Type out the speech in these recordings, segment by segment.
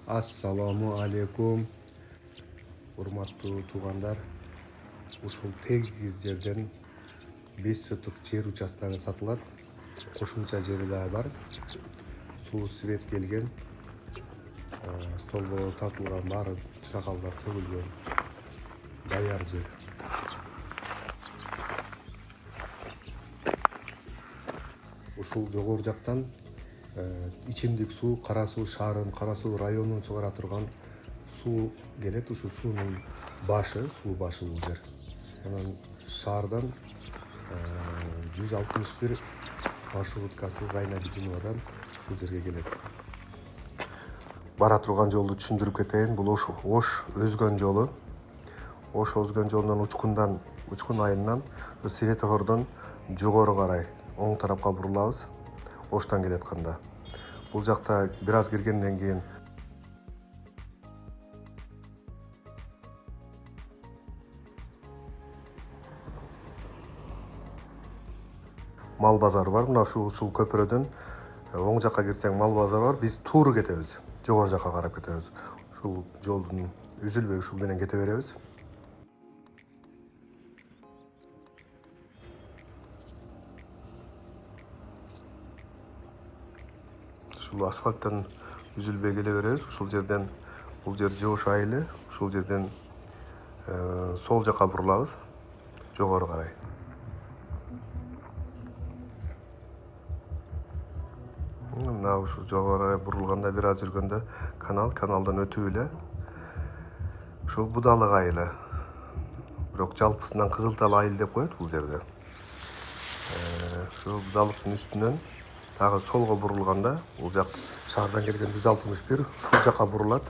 Assalamu alaikum. Урматтуу туугандар, ушул тегиз жерден 5 соток жер участогы сатылат. Кошумча жери дагы бар. Суу свет келген. Столбор тартылган, баары чакалдар төгүлгөн. Даяр жер. Ушул жогору жактан ичимдик суу, Кара Суу шаарын, Кара Суу районун сугара турган суу келет. Ушу суунун башы, суу башы бул жер. Анан шаардан 161 маршруткасы Зайнабидиновадан ушул жерге келет. Бара турган жолду түшүндүрүп кетейин. Бул Ош өзгөн жолу. Ош өзгөн жолунан Учкун айылынан светофордон жогору карай оң тарапка бурулабыз. Оштан келе атканда. Бул жакта бир аз киргенден кийин мал базары бар. Мына ушул көпүрөдөн оң жакка кирсең мал базары бар. Биз тууру кетебиз. Жогору жакка карап кетебиз. Ушул жолдун үзүлбөй ушул менен кете беребиз. Ушул асфальттан үзүлбөй келе беребиз. Ушул жерден бул жер Жоош айылы. Ушул жерден сол жакка бурулабыз. Жогору карай. Мына ушул жогору бурулганда бир аз жүргөндө каналдан өтүп эле ушул Будалык айылы. Бирок жалпысынан Кызылтал айыл деп коет бул жерде. Ушул Будалыктын үстүнөн дагы солго бурулганда бул жак шаардан келген 161 ушул жакка бурулат.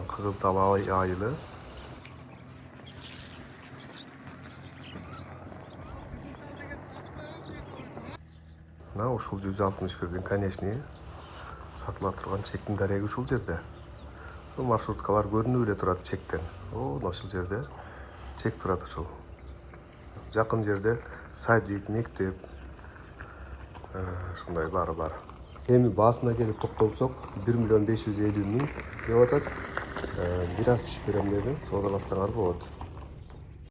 Кызылтал айылы. Мына ушул 161дин конечный сатыла турган чектин дареги ушул жерде. Ушул маршруткалар көрүнүп эле турат чектен. Ушул жерде чек турат ушул. Жакын жерде садик, мектеп, ушундай баары бар. Эми баасына келип токтолсок, 1 550 000 деп атат. Бир аз түшүп берем деди. Соодалассаңар болот.